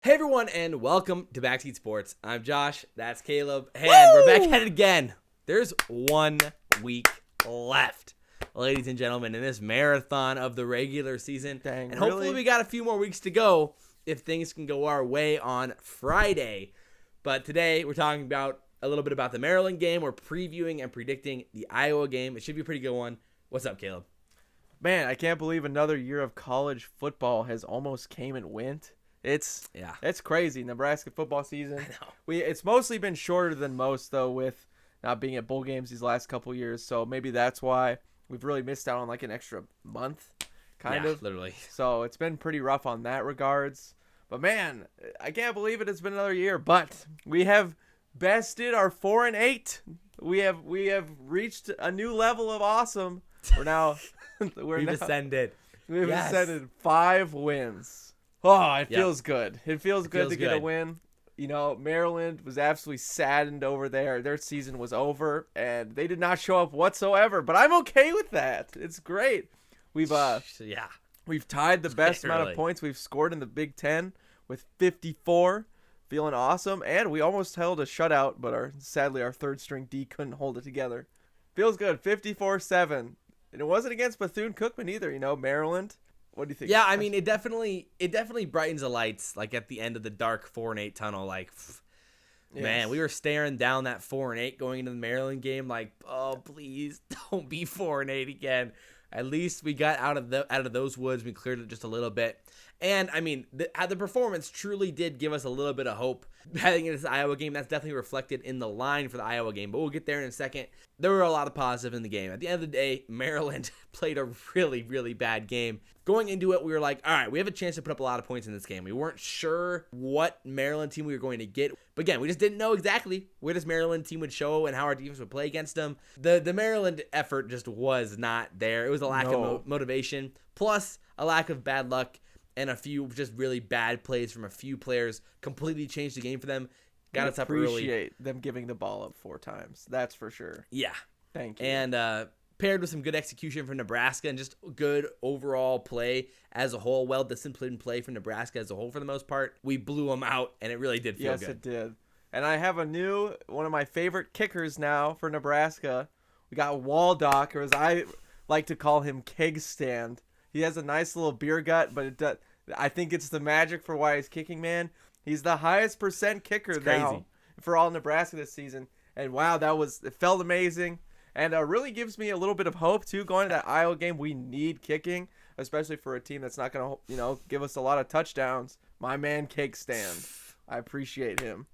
Hey everyone, and welcome to Backseat Sports. I'm Josh, that's Caleb, and Woo! we're back at it again. There's 1 week left, ladies and gentlemen, in this marathon of the regular season. Dang, and hopefully really? we got a few more weeks to go if things can go our way on Friday. But today we're talking about a little bit about the Maryland game. We're previewing and predicting the Iowa game. It should be a pretty good one. What's up, Caleb? Man, I can't believe another year of college football has almost came and went. It's crazy. Nebraska football season. I know. It's mostly been shorter than most though, with not being at bowl games these last couple years. So maybe that's why we've really missed out on like an extra month, kind of. Literally. So it's been pretty rough on that regards. But man, I can't believe it. It's been another year. But we have bested our 4-8. We have reached a new level of awesome. We've Ascended. We've Yes. ascended 5 wins. Oh, it Yep. feels good. It feels good feels to get a good. win. You know, Maryland was absolutely saddened over there. Their season was over, and they did not show up whatsoever. But I'm okay with that. It's great. We've tied the best amount Literally. of points we've scored in the Big Ten with 54. Feeling awesome. And we almost held a shutout, but sadly our third string D couldn't hold it together. Feels good. 54-7. And it wasn't against Bethune-Cookman either, you know, Maryland. What do you think? Yeah, I mean, it definitely brightens the lights, like at the end of the dark 4-8 tunnel. Like, man, we were staring down that 4-8 going into the Maryland game. Like, oh, please don't be 4-8 again. At least we got out of those woods. We cleared it just a little bit. And, I mean, the performance truly did give us a little bit of hope heading into this Iowa game. That's definitely reflected in the line for the Iowa game, but we'll get there in a second. There were a lot of positives in the game. At the end of the day, Maryland played a really, really bad game. Going into it, we were like, all right, we have a chance to put up a lot of points in this game. We weren't sure what Maryland team we were going to get. But again, we just didn't know exactly where this Maryland team would show and how our defense would play against them. The Maryland effort just was not there. It was a lack of motivation, plus a lack of bad luck, and a few just really bad plays from a few players completely changed the game for them. Got us up early. Appreciate them giving the ball up 4 times. That's for sure. Yeah. Thank you. And paired with some good execution from Nebraska and just good overall play as a whole, well-disciplined play from Nebraska as a whole for the most part, we blew them out, and it really did feel good. Yes, it did. And I have one of my favorite kickers now for Nebraska. We got Waldock, or as I like to call him, Keg Stand. He has a nice little beer gut, but I think it's the magic for why he's kicking, man. He's the highest percent kicker now for all Nebraska this season. And wow, it felt amazing. And really gives me a little bit of hope, too, going to that Iowa game. We need kicking, especially for a team that's not going to, give us a lot of touchdowns. My man, Cake Stand. I appreciate him.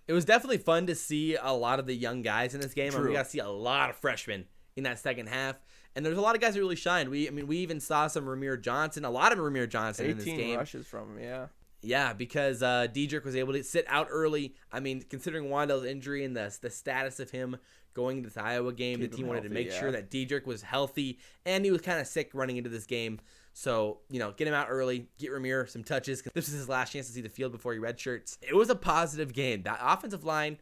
It was definitely fun to see a lot of the young guys in this game. True. And we got to see a lot of freshmen in that second half. And there's a lot of guys that really shined. We even saw some Rahmir Johnson, a lot of Rahmir Johnson in this game. 18 rushes from him, yeah. Yeah, because Dedrick was able to sit out early. I mean, considering Wan'Dale's injury and the status of him going into this Iowa game, the team wanted to make sure that Dedrick was healthy, and he was kind of sick running into this game. So, get him out early, get Rahmir some touches. This is his last chance to see the field before he redshirts. It was a positive game. The offensive line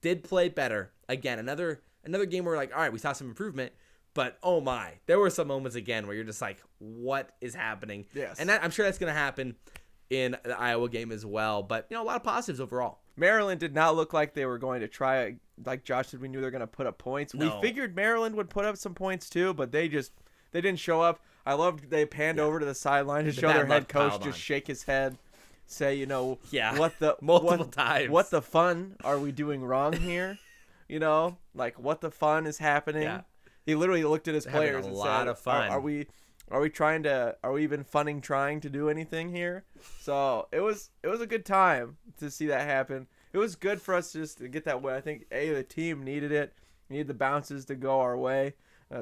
did play better. Again, another game where we're like, all right, we saw some improvement. But, oh my, there were some moments again where you're just like, what is happening? Yes. And I'm sure that's going to happen in the Iowa game as well. But, a lot of positives overall. Maryland did not look like they were going to try, like Josh said, we knew they were going to put up points. No. We figured Maryland would put up some points too, but they didn't show up. I loved they panned over to the sideline to show their head coach just shake his head, say, multiple times. What the fun are we doing wrong here? Like what the fun is happening? Yeah. He literally looked at his players and said, of fun. Are we even trying to do anything here? So it was a good time to see that happen. It was good for us just to get that win. I think the team needed it. We needed the bounces to go our way.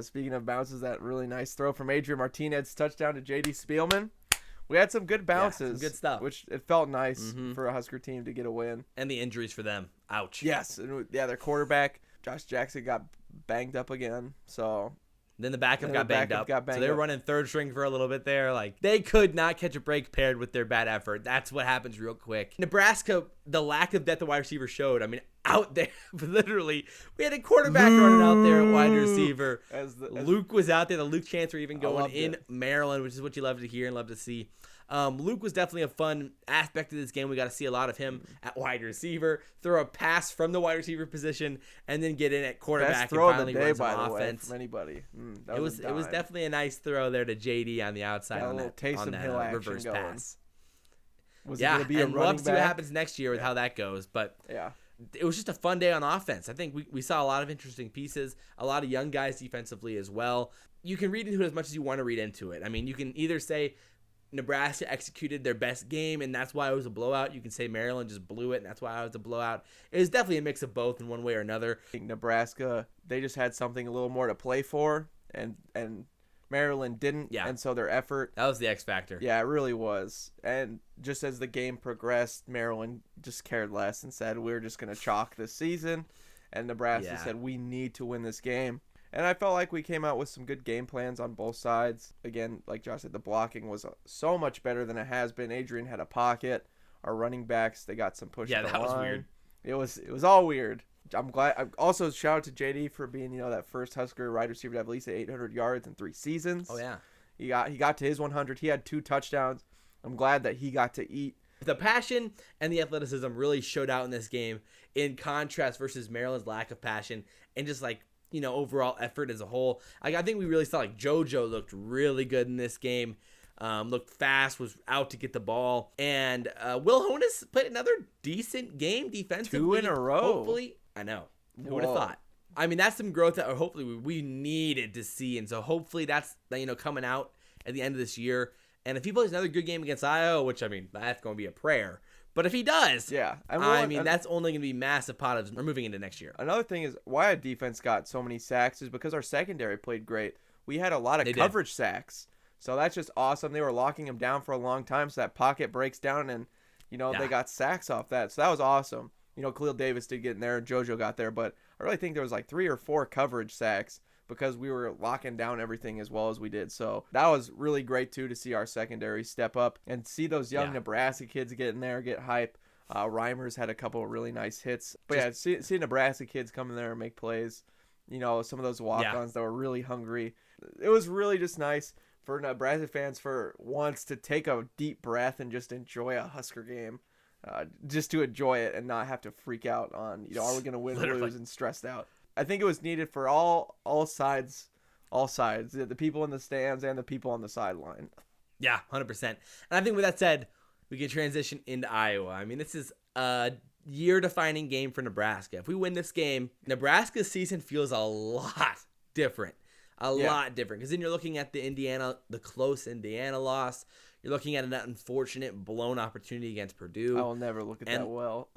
Speaking of bounces, that really nice throw from Adrian Martinez, touchdown to J.D. Spielman. We had some good bounces, some good stuff, which it felt nice for a Husker team to get a win. And the injuries for them, ouch. Yes, and their quarterback Josh Jackson got banged up again. So then the backup got banged up. So they were up. running third string for a little bit there. Like, they could not catch a break paired with their bad effort. That's what happens real quick. Nebraska, the lack of depth at wide receiver showed. I mean, out there, literally, we had a quarterback running out there at wide receiver. Luke was out there. The Luke chants were even going in Maryland, which is what you love to hear and love to see. Luke was definitely a fun aspect of this game. We got to see a lot of him at wide receiver, throw a pass from the wide receiver position, and then get in at quarterback Best throw and finally of the day, run some by the way, offense. from anybody. It was definitely a nice throw there to JD on the outside Got a on little that, Taysom Hill action reverse going. pass. Was it going to be a and running we'll have to see what back? happens next year with how that goes. But Yeah. it was just a fun day on offense. I think we saw a lot of interesting pieces, a lot of young guys defensively as well. You can read into it as much as you want to read into it. I mean, you can either say Nebraska executed their best game, and that's why it was a blowout. You can say Maryland just blew it, and that's why it was a blowout. It was definitely a mix of both in one way or another. I think Nebraska, they just had something a little more to play for, and Maryland didn't. Yeah. And so their effort. That was the X factor. Yeah, it really was. And just as the game progressed, Maryland just cared less and said, we're just going to chalk this season. And Nebraska said, we need to win this game. And I felt like we came out with some good game plans on both sides. Again, like Josh said, the blocking was so much better than it has been. Adrian had a pocket. Our running backs, they got some push. Yeah, that was weird. It was all weird. I'm glad. Also, shout out to JD for being, that first Husker wide receiver to have at least 800 yards in 3 seasons. Oh yeah. He got to his 100. He had 2 touchdowns. I'm glad that he got to eat. The passion and the athleticism really showed out in this game, in contrast versus Maryland's lack of passion and just overall effort as a whole. I think we really saw JoJo looked really good in this game. Looked fast, was out to get the ball, and Will Honas played another decent game defensively. 2 in a row. Hopefully, I know. Who would have thought? I mean, that's some growth that hopefully we needed to see, and so hopefully that's coming out at the end of this year. And if he plays another good game against Iowa, which that's going to be a prayer. But if he does, that's only going to be massive positives moving into next year. Another thing is why our defense got so many sacks is because our secondary played great. We had a lot of coverage sacks. So that's just awesome. They were locking him down for a long time, so that pocket breaks down, and they got sacks off that. So that was awesome. Khalil Davis did get in there, and JoJo got there, but I really think there was 3 or 4 coverage sacks because we were locking down everything as well as we did. So that was really great too, to see our secondary step up and see those young Nebraska kids get in there, get hype. Rahmir's had a couple of really nice hits, but see Nebraska kids come in there and make plays. Some of those walk-ons that were really hungry. It was really just nice for Nebraska fans for once to take a deep breath and just enjoy a Husker game, just to enjoy it and not have to freak out on, are we going to win or lose and stressed out. I think it was needed for all sides, the people in the stands and the people on the sideline. Yeah, 100%. And I think with that said, we can transition into Iowa. I mean, this is a year-defining game for Nebraska. If we win this game, Nebraska's season feels a lot different. A lot different, because then you're looking at the close Indiana loss. You're looking at an unfortunate blown opportunity against Purdue. I will never look at that well.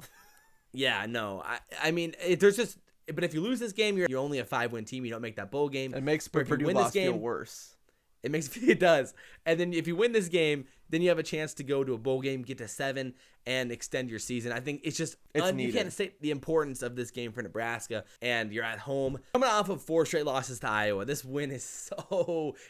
Yeah, no. I mean, there's just. But if you lose this game, you're only a 5-win team. You don't make that bowl game. It makes Purdue loss feel worse. It does. And then if you win this game, then you have a chance to go to a bowl game, get to 7, and extend your season. I think it's just you can't state the importance of this game for Nebraska. And you're at home, coming off of 4 straight losses to Iowa. This win is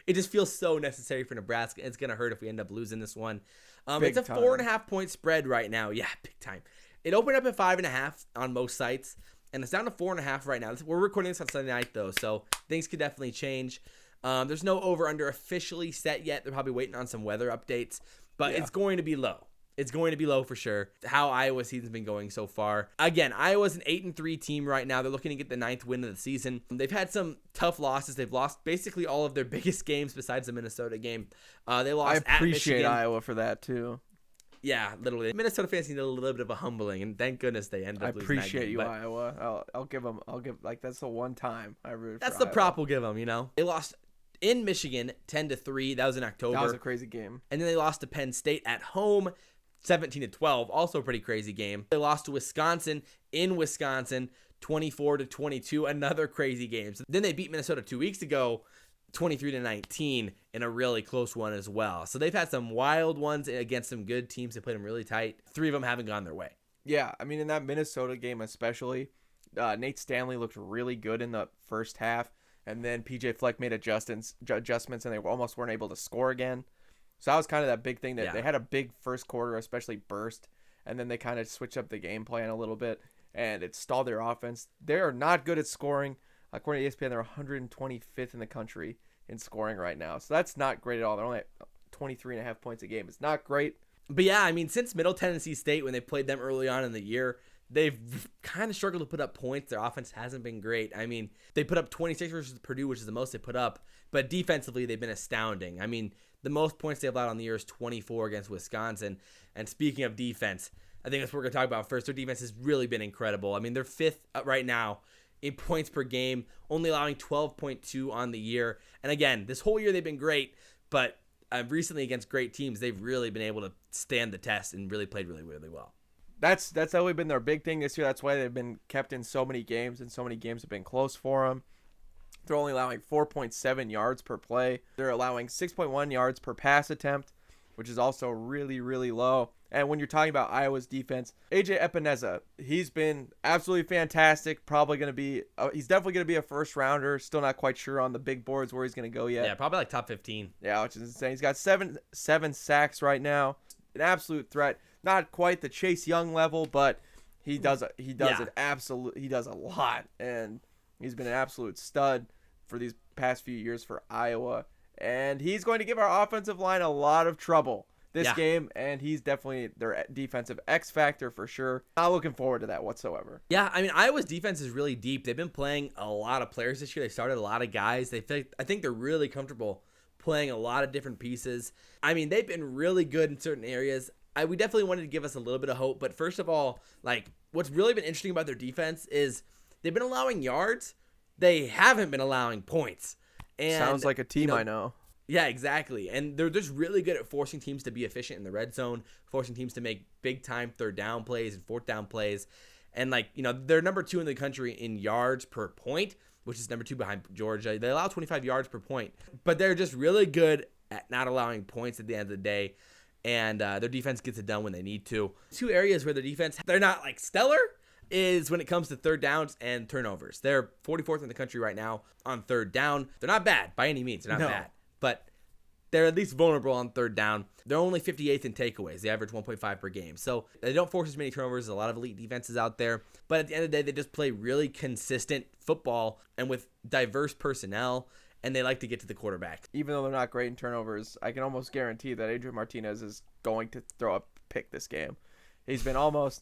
it just feels so necessary for Nebraska. It's gonna hurt if we end up losing this one. It's a 4.5 point spread right now. Yeah, big time. It opened up at 5.5 on most sites, and it's down to 4.5 right now. We're recording this on Sunday night though, so things could definitely change. There's no over-under officially set yet. They're probably waiting on some weather updates, but it's going to be low. It's going to be low for sure. How Iowa's season's been going so far. Again, Iowa's an 8-3 team right now. They're looking to get the 9th win of the season. They've had some tough losses. They've lost basically all of their biggest games besides the Minnesota game. They lost I appreciate at Michigan. Iowa for that too. Yeah, literally. Minnesota fans need a little bit of a humbling, and thank goodness they ended up losing that game. I appreciate you, Iowa. I'll give that's the one time I root for That's the Iowa. prop we'll give them, They lost in Michigan 10-3. That was in October. That was a crazy game. And then they lost to Penn State at home 17-12. Also a pretty crazy game. They lost to Wisconsin in Wisconsin 24-22. Another crazy game. So then they beat Minnesota 2 weeks ago 23-19 in a really close one as well. So they've had some wild ones against some good teams. They played them really tight. 3 of them haven't gone their way. Yeah, I mean, in that Minnesota game especially, Nate Stanley looked really good in the first half, and then PJ Fleck made adjustments, and they almost weren't able to score again. So that was kind of that big thing that they had a big first quarter, especially burst, and then they kind of switched up the game plan a little bit, and it stalled their offense. They are not good at scoring. According to ESPN, they're 125th in the country in scoring right now. So that's not great at all. They're only at 23.5 points a game. It's not great. But yeah, I mean, since Middle Tennessee State, when they played them early on in the year, they've kind of struggled to put up points. Their offense hasn't been great. I mean, they put up 26 versus Purdue, which is the most they put up. But defensively, they've been astounding. I mean, the most points they've allowed on the year is 24 against Wisconsin. And speaking of defense, I think that's what we're going to talk about first. Their defense has really been incredible. I mean, they're fifth right now in points per game, only allowing 12.2 on the year. And again, this whole year they've been great, but recently against great teams, they've really been able to stand the test and really played really, really well. That's always been their big thing this year. That's why they've been kept in so many games, and so many games have been close for them. They're only allowing 4.7 yards per play. They're allowing 6.1 yards per pass attempt, which is also really, really low. And when you're talking about Iowa's defense, AJ Epineza, he's been absolutely fantastic. Probably going to be, he's definitely going to be a first rounder. Still not quite sure on the big boards where he's going to go yet. Yeah, probably like top 15. Yeah, which is insane. He's got seven sacks right now. An absolute threat. Not quite the Chase Young level, but he does a lot, and he's been an absolute stud for these past few years for Iowa. And he's going to give our offensive line a lot of trouble this game, and he's definitely their defensive X factor for sure. Not looking forward to that whatsoever. Yeah, I mean, Iowa's defense is really deep. They've been playing a lot of players this year. They started a lot of guys. I think they're really comfortable playing a lot of different pieces. I mean, they've been really good in certain areas. We definitely wanted to give us a little bit of hope, but first of all, like, what's really been interesting about their defense is they've been allowing yards. They haven't been allowing points. And sounds like a team I know. Yeah, exactly. And they're just really good at forcing teams to be efficient in the red zone, forcing teams to make big-time third down plays and fourth down plays. And, they're number 2 in the country in yards per point, which is number 2 behind Georgia. They allow 25 yards per point, but they're just really good at not allowing points at the end of the day. And their defense gets it done when they need to. 2 areas where their defense, they're not like stellar, is when it comes to third downs and turnovers. They're 44th in the country right now on third down. They're not bad by any means. They're not bad, but they're at least vulnerable on third down. They're only 58th in takeaways. They average 1.5 per game. So they don't force as many turnovers as a lot of elite defenses out there. But at the end of the day, they just play really consistent football and with diverse personnel. And they like to get to the quarterback. Even though they're not great in turnovers, I can almost guarantee that Adrian Martinez is going to throw a pick this game. He's been almost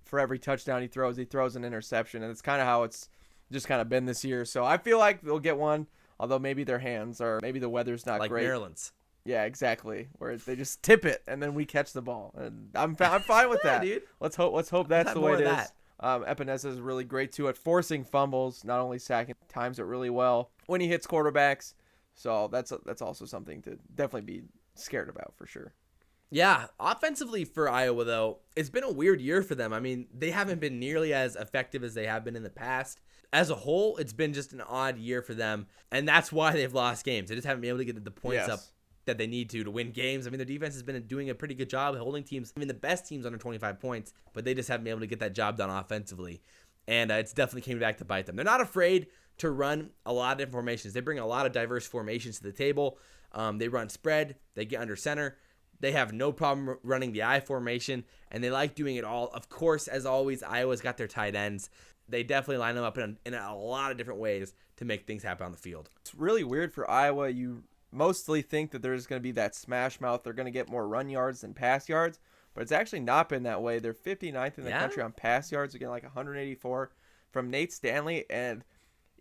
for every touchdown he throws an interception, and it's kind of how it's just kind of been this year. So I feel like they'll get one, although maybe their hands or maybe the weather's not like great. Like Maryland's. Yeah, exactly. Where they just tip it and then we catch the ball, and I'm fine with that, dude. Let's hope that's the way it is. Epineza is really great too at forcing fumbles, not only sacking, times it really well when he hits quarterbacks. So that's also something to definitely be scared about for sure. Yeah, offensively for Iowa though, it's been a weird year for them. I mean, they haven't been nearly as effective as they have been in the past. As a whole, it's been just an odd year for them, and that's why they've lost games. They just haven't been able to get the points up that they need to win games. I mean, their defense has been doing a pretty good job holding teams, the best teams under 25 points, but they just haven't been able to get that job done offensively. And it's definitely came back to bite them. They're not afraid to run a lot of different formations. They bring a lot of diverse formations to the table. They run spread. They get under center. They have no problem running the I formation, and they like doing it all. Of course, as always, Iowa's got their tight ends. They definitely line them up in a lot of different ways to make things happen on the field. It's really weird for Iowa. You mostly think that there's going to be that smash mouth. They're going to get more run yards than pass yards, but it's actually not been that way. They're 59th in the country on pass yards, again, like 184 from Nate Stanley. And,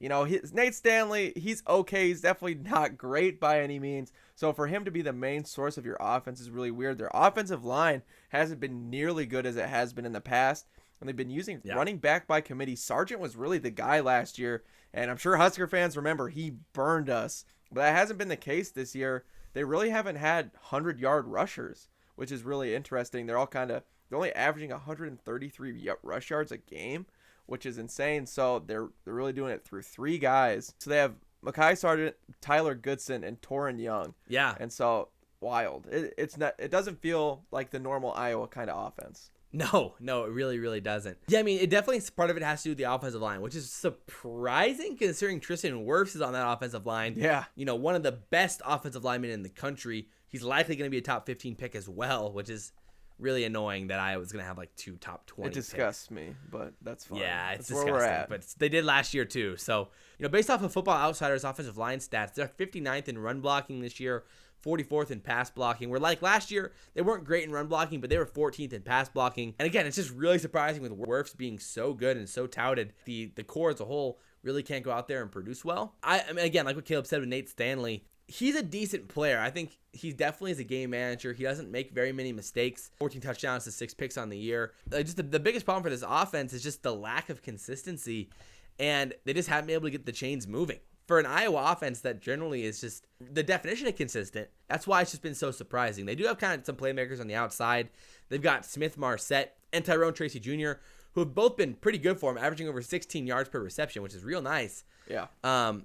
Nate Stanley, he's okay. He's definitely not great by any means. So for him to be the main source of your offense is really weird. Their offensive line hasn't been nearly good as it has been in the past. And they've been using running back by committee. Sargent was really the guy last year. And I'm sure Husker fans remember he burned us. But that hasn't been the case this year. They really haven't had 100-yard rushers, which is really interesting. They're only averaging 133 rush yards a game, which is insane. So they're really doing it through 3 guys. So they have Mekhi Sargent, Tyler Goodson, and Torrin Young. Yeah. And so wild. It doesn't feel like the normal Iowa kind of offense. No, it really, really doesn't. Yeah, I mean, it definitely, part of it has to do with the offensive line, which is surprising considering Tristan Wirfs is on that offensive line. Yeah. One of the best offensive linemen in the country. He's likely going to be a top 15 pick as well, which is really annoying that Iowa's going to have like 2 top 20 It disgusts me, but that's fine. Yeah, it's that's disgusting. Where we're at. But they did last year too. So, based off of Football Outsiders offensive line stats, they're 59th in run blocking this year, 44th in pass blocking. Where like last year, they weren't great in run blocking, but they were 14th in pass blocking. And again, it's just really surprising with Wirfs being so good and so touted. The core as a whole really can't go out there and produce well. I mean, again, like what Caleb said with Nate Stanley, he's a decent player. I think he definitely is a game manager. He doesn't make very many mistakes. 14 touchdowns to 6 picks on the year. Just the biggest problem for this offense is just the lack of consistency, and they just haven't been able to get the chains moving. For an Iowa offense that generally is just the definition of consistent, that's why it's just been so surprising. They do have kind of some playmakers on the outside. They've got Smith Marset and Tyrone Tracy Jr., who have both been pretty good for him, averaging over 16 yards per reception, which is real nice. Yeah.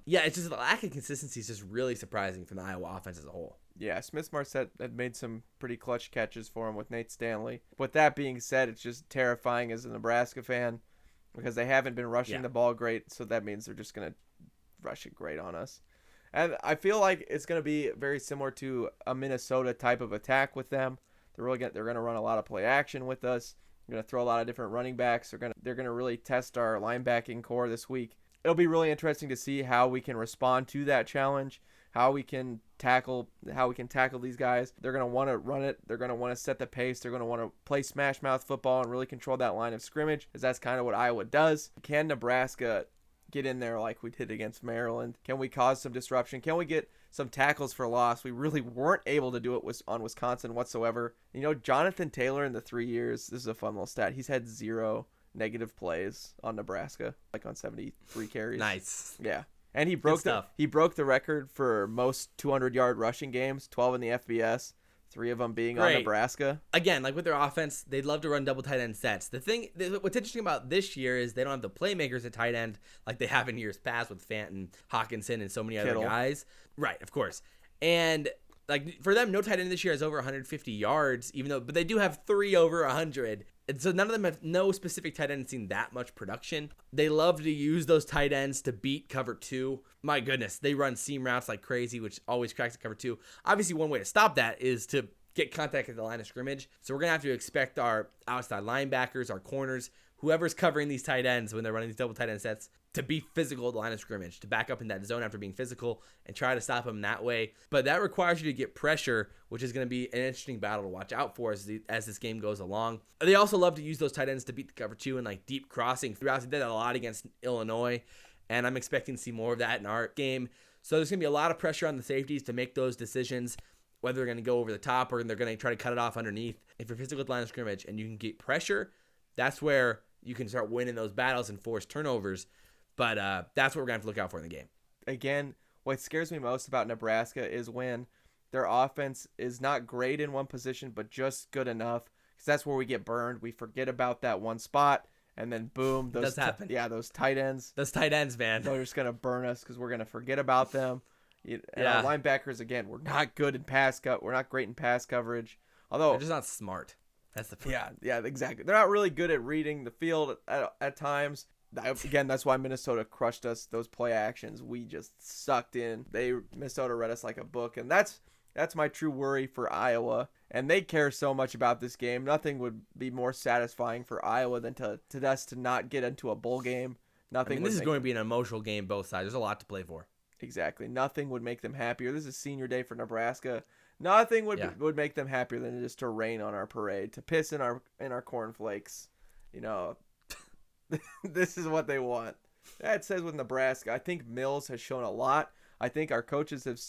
It's just the lack of consistency is just really surprising from the Iowa offense as a whole. Yeah, Smith Marset had made some pretty clutch catches for him with Nate Stanley. With that being said, it's just terrifying as a Nebraska fan because they haven't been rushing the ball great, so that means they're just going to rush it great on us. And I feel like it's going to be very similar to a Minnesota type of attack with them. They're going to run a lot of play action with us. They're going to throw a lot of different running backs. They're going to really test our linebacking core this week. It'll be really interesting to see how we can respond to that challenge, how we can tackle these guys. They're going to want to run it. They're going to want to set the pace. They're going to want to play smash mouth football and really control that line of scrimmage, because that's kind of what Iowa does. Can Nebraska get in there like we did against Maryland? Can we cause some disruption? Can we get some tackles for loss? We really weren't able to do it on Wisconsin whatsoever. You know, Jonathan Taylor in the 3 years, this is a fun little stat, he's had 0 negative plays on Nebraska, like on 73 carries. Nice. Yeah. And he broke the record for most 200-yard rushing games, 12 in the FBS, 3 of them being on Nebraska. Again, like with their offense, they'd love to run double tight end sets. What's interesting about this year is they don't have the playmakers at tight end like they have in years past with Fanton, Hawkinson, and so many other guys. Right, of course. And like for them, no tight end this year has over 150 yards, but they do have 3 over 100. And so none of them have no specific tight end seen that much production. They love to use those tight ends to beat cover 2. My goodness, they run seam routes like crazy, which always cracks the cover 2. Obviously, one way to stop that is to get contact at the line of scrimmage. So we're going to have to expect our outside linebackers, our corners, whoever's covering these tight ends when they're running these double tight end sets, to be physical at the line of scrimmage, to back up in that zone after being physical and try to stop them that way. But that requires you to get pressure, which is going to be an interesting battle to watch out for as this game goes along. They also love to use those tight ends to beat the cover 2 and like deep crossing throughout. They did that a lot against Illinois, and I'm expecting to see more of that in our game. So there's going to be a lot of pressure on the safeties to make those decisions, whether they're going to go over the top or they're going to try to cut it off underneath. If you're physical at the line of scrimmage and you can get pressure, that's where you can start winning those battles and force turnovers. But that's what we're going to have to look out for in the game. Again, what scares me most about Nebraska is when their offense is not great in one position, but just good enough, because that's where we get burned. We forget about that one spot, and then boom. It does happen. Those tight ends. Those tight ends, man. They're just going to burn us because we're going to forget about them. And our linebackers, again, we're not good in pass cut. We're not great in pass coverage. Although they're just not smart. That's the problem. Yeah, exactly. They're not really good at reading the field at times. Again, that's why Minnesota crushed us. Those play actions, we just sucked in. Minnesota read us like a book, and that's my true worry for Iowa. And they care so much about this game. Nothing would be more satisfying for Iowa than to us to not get into a bowl game. This is going to be an emotional game, both sides. There's a lot to play for. Exactly. Nothing would make them happier. This is senior day for Nebraska. Nothing would make them happier than just to rain on our parade, to piss in our cornflakes. You know, this is what they want. That says with Nebraska, I think Mills has shown a lot. I think our coaches have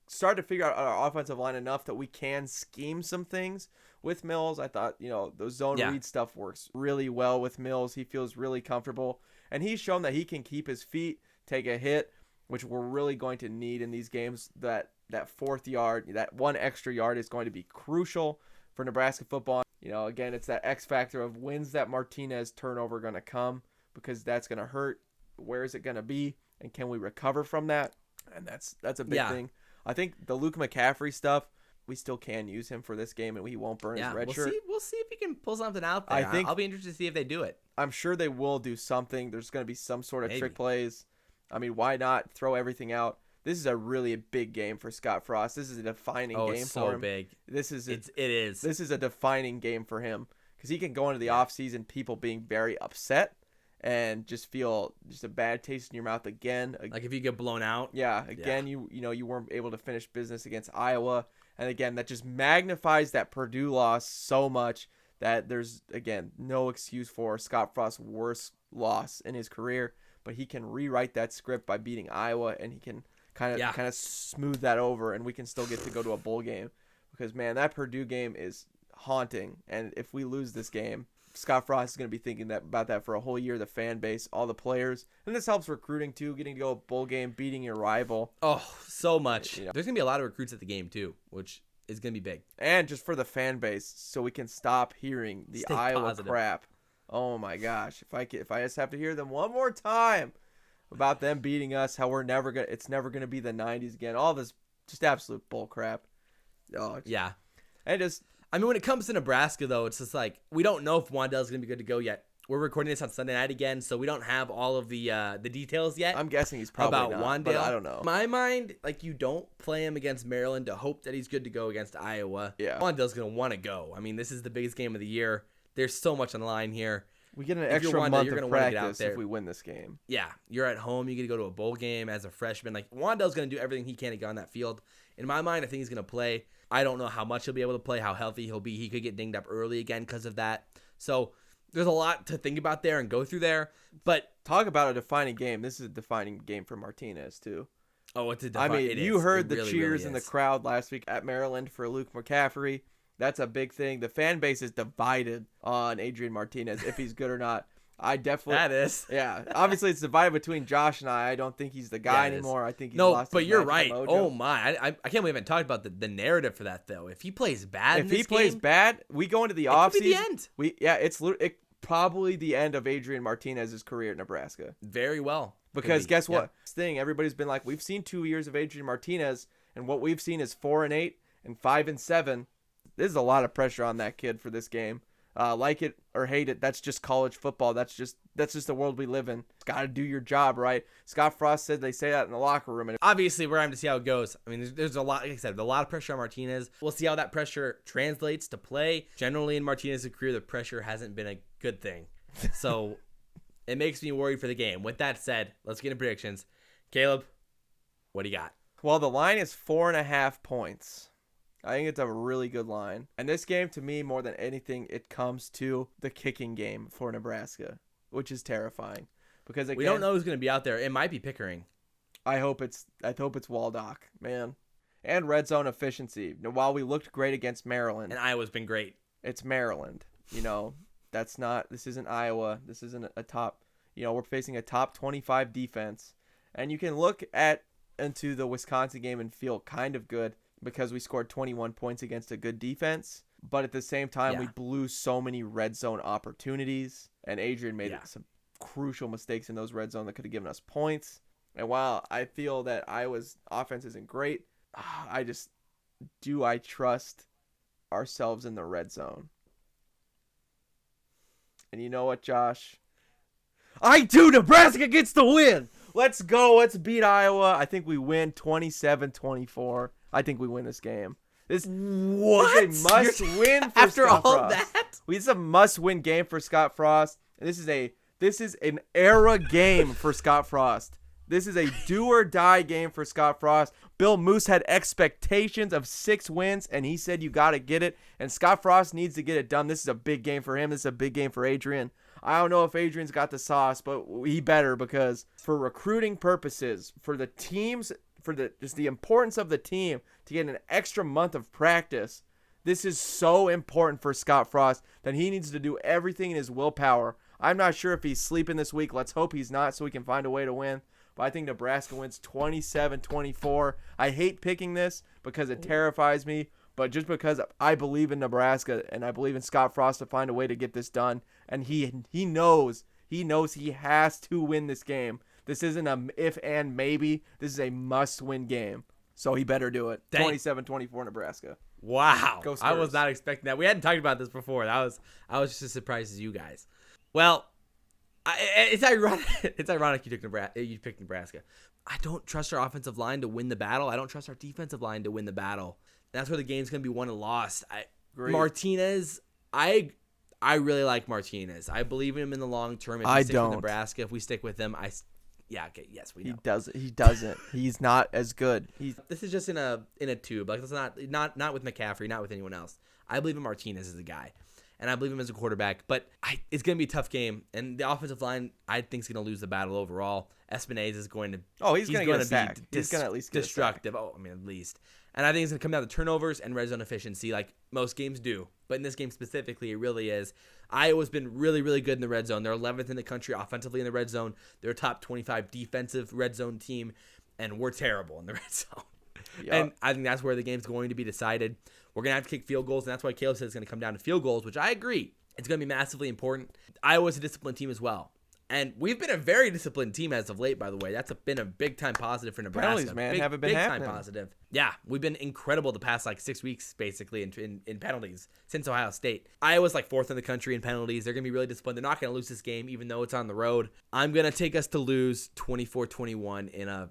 started to figure out our offensive line enough that we can scheme some things with Mills. I thought, the zone read stuff works really well with Mills. He feels really comfortable, and he's shown that he can keep his feet, take a hit, which we're really going to need in these games. That 4th yard, that 1 extra yard is going to be crucial for Nebraska football. Again, it's that X factor of when's that Martinez turnover going to come, because that's going to hurt. Where is it going to be, and can we recover from that? And that's a big thing. I think the Luke McCaffrey stuff, we still can use him for this game, and he won't burn his red shirt. We'll see if he can pull something out there. I'll be interested to see if they do it. I'm sure they will do something. There's going to be some sort of trick plays. I mean, why not throw everything out? This is a really big game for Scott Frost. This is a defining game for him. Oh, it's so big. It is. This is a defining game for him, because he can go into the offseason people being very upset, and just feel just a bad taste in your mouth again. Like if you get blown out. Yeah, again, you weren't able to finish business against Iowa. And again, that just magnifies that Purdue loss so much that there's, again, no excuse for Scott Frost's worst loss in his career. But he can rewrite that script by beating Iowa, and he can kind of smooth that over, and we can still get to go to a bowl game. Because, man, that Purdue game is haunting. And if we lose this game, Scott Frost is going to be thinking about that for a whole year, the fan base, all the players. And this helps recruiting, too, getting to go to a bowl game, beating your rival. Oh, so much. There's going to be a lot of recruits at the game, too, which is going to be big. And just for the fan base, so we can stop hearing the Iowa positive crap. Oh, my gosh. If I just have to hear them one more time about them beating us, how it's never going to be the 90s again. All this just absolute bull crap. Oh, yeah. And just... I mean, when it comes to Nebraska, though, it's just like we don't know if Wan'Dale's going to be good to go yet. We're recording this on Sunday night again, so we don't have all of the details yet. I'm guessing he's probably about not, Wan'Dale. but I don't know. In my mind, like, you don't play him against Maryland to hope that he's good to go against Iowa. Yeah. Wan'Dale's going to want to go. I mean, this is the biggest game of the year. There's so much on the line here. We get an extra month of practice if we win this game. Yeah, you're at home. You get to go to a bowl game as a freshman. Like, Wan'Dale's going to do everything he can to get on that field. In my mind, I think he's going to play. I don't know how much he'll be able to play, how healthy he'll be. He could get dinged up early again because of that. So there's a lot to think about there and go through there. But talk about a defining game. This is a defining game for Martinez, too. Oh, it's a defining. I mean, you heard the cheers in the crowd last week at Maryland for Luke McCaffrey. That's a big thing. The fan base is divided on Adrian Martinez, if he's good or not. I definitely... That is. Yeah. Obviously, it's divided between Josh and I. I don't think he's the guy anymore. I think he's lost but his you're right. mojo. Oh, my. I can't believe we haven't talked about the narrative for that, though. If he plays bad plays bad, we go into the offseason. Could be the end. It's probably the end of Adrian Martinez's career at Nebraska. Very well. Because guess what? This thing, everybody's been like, we've seen 2 years of Adrian Martinez, and what we've seen is 4-8 and 5-7. There's a lot of pressure on that kid for this game. Like it or hate it, that's just college football. That's just the world we live in. It's got to do your job, right? Scott Frost said they say that in the locker room. And obviously, we're having to see how it goes. I mean, there's a lot, like I said, a lot of pressure on Martinez. We'll see how that pressure translates to play. Generally, in Martinez's career, the pressure hasn't been a good thing. So it makes me worried for the game. With that said, let's get into predictions. Caleb, what do you got? Well, the line is 4.5 points. I think it's a really good line. And this game, to me, more than anything, it comes to the kicking game for Nebraska, which is terrifying. Because again, we don't know who's going to be out there. It might be Pickering. I hope it's Waldock, man. And red zone efficiency. Now, while we looked great against Maryland. And Iowa's been great. It's Maryland. This isn't Iowa. This isn't a top, we're facing a top 25 defense. And you can look into the Wisconsin game and feel kind of good, because we scored 21 points against a good defense. But at the same time, we blew so many red zone opportunities. And Adrian made some crucial mistakes in those red zone that could have given us points. And while I feel that Iowa's offense isn't great, I trust ourselves in the red zone. And you know what, Josh? I do! Nebraska gets the win! Let's go. Let's beat Iowa. I think we win 27-24. I think we win this game. This is a must-win for after Scott all Frost. that. This is a must-win game for Scott Frost. And this is an era game for Scott Frost. This is a do-or-die game for Scott Frost. Bill Moose had expectations of 6 wins, and he said you got to get it. And Scott Frost needs to get it done. This is a big game for him. This is a big game for Adrian. I don't know if Adrian's got the sauce, but he better, because for recruiting purposes, for the teams, for the importance of the team to get an extra month of practice, this is so important for Scott Frost that he needs to do everything in his willpower. I'm not sure if he's sleeping this week. Let's hope he's not, so we can find a way to win. But I think Nebraska wins 27-24. I hate picking this because it terrifies me, but just because I believe in Nebraska and I believe in Scott Frost to find a way to get this done, and he knows he has to win this game. This isn't a if and maybe. This is a must-win game. So he better do it. 27-24 Nebraska. Wow. Go Spurs. I was not expecting that. We hadn't talked about this before. I was just as surprised as you guys. Well, it's ironic. It's ironic you picked Nebraska. I don't trust our offensive line to win the battle. I don't trust our defensive line to win the battle. That's where the game's going to be won and lost. Martinez, I I really like Martinez. I believe in him in the long term. If I we stick don't. with Nebraska, if we stick with him, yes, we know. He doesn't. He's not as good. This is just in a tube. Like, it's not with McCaffrey, not with anyone else. I believe in Martinez as a guy, and I believe him as a quarterback. But it's going to be a tough game, and the offensive line, I think, is going to lose the battle overall. Espinez is going to. Oh, he's going to get a sack. He's going to at least get destructive. Oh, I mean, at least. And I think it's going to come down to turnovers and red zone efficiency, like most games do. But in this game specifically, it really is. Iowa's been really, really good in the red zone. They're 11th in the country offensively in the red zone. They're a top 25 defensive red zone team, and we're terrible in the red zone. Yep. And I think that's where the game's going to be decided. We're going to have to kick field goals, and that's why Caleb says it's going to come down to field goals, which I agree. It's going to be massively important. Iowa's a disciplined team as well. And we've been a very disciplined team as of late, by the way. That's been a big-time positive for Nebraska. Penalties, man, haven't been happening. Big-time positive. Yeah, we've been incredible the past, 6 weeks, basically, in penalties since Ohio State. Iowa's, 4th in the country in penalties. They're going to be really disciplined. They're not going to lose this game, even though it's on the road. I'm going to take us to lose 24-21 in a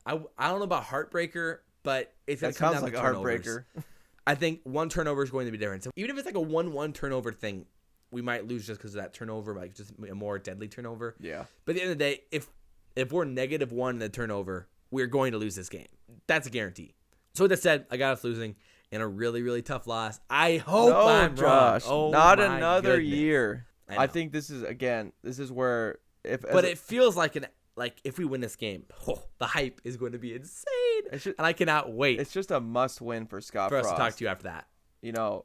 I don't know about heartbreaker, but it's going to come down to turnovers. Heartbreaker. I think one turnover is going to be different. So even if it's a 1-1 turnover thing, we might lose just because of that turnover, just a more deadly turnover. Yeah. But at the end of the day, if we're -1 in the turnover, we're going to lose this game. That's a guarantee. So with that said, I got us losing in a really, really tough loss. I hope I'm Josh, wrong. Oh, not another year. I think this is where it feels like if we win this game, the hype is going to be insane, and I cannot wait. It's just a must-win for Scott Frost. For us to talk to you after that.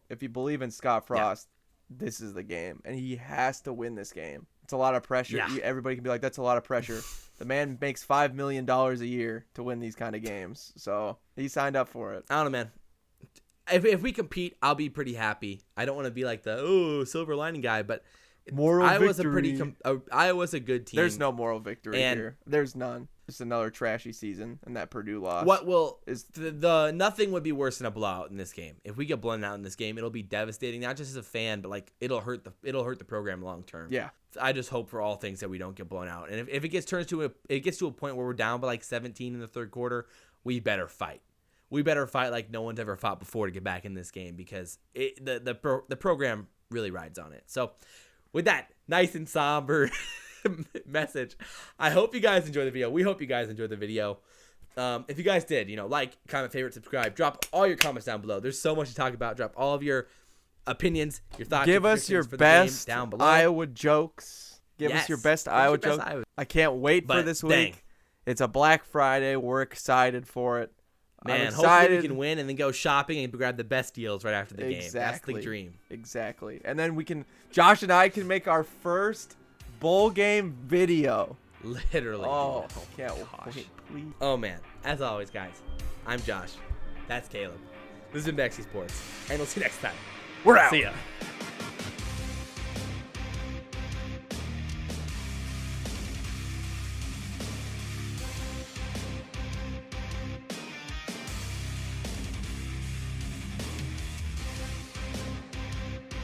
If you believe in Scott Frost, this is the game, and he has to win this game. It's a lot of pressure. Yeah. Everybody can be like, that's a lot of pressure. The man makes $5 million a year to win these kind of games, so he signed up for it. I don't know, man. If we compete, I'll be pretty happy. I don't want to be like the silver lining guy, but Iowa's a good team. There's no moral victory here. There's none. Just another trashy season, and that Purdue loss. What will is the nothing would be worse than a blowout in this game. If we get blown out in this game, it'll be devastating, not just as a fan, but it'll hurt the program long term. Yeah. I just hope for all things that we don't get blown out. And if it gets to a point where we're down by 17 in the third quarter, we better fight. We better fight like no one's ever fought before to get back in this game, because the program really rides on it. So with that nice and somber message, I hope you guys enjoyed the video. We hope you guys enjoyed the video. If you guys did, like, comment, favorite, subscribe. Drop all your comments down below. There's so much to talk about. Drop all of your opinions, your thoughts. Give us your best down below. Iowa jokes. Give us your best Iowa jokes. I can't wait for this week. It's a Black Friday. We're excited for it. Man, hopefully we can win and then go shopping and grab the best deals right after the game. That's the dream. Exactly. And then Josh and I can make our first bowl game video. Literally. Oh, can't wait, please. Oh, man. As always, guys, I'm Josh. That's Caleb. This has been Bexy Sports. And we'll see you next time. We're out. See ya.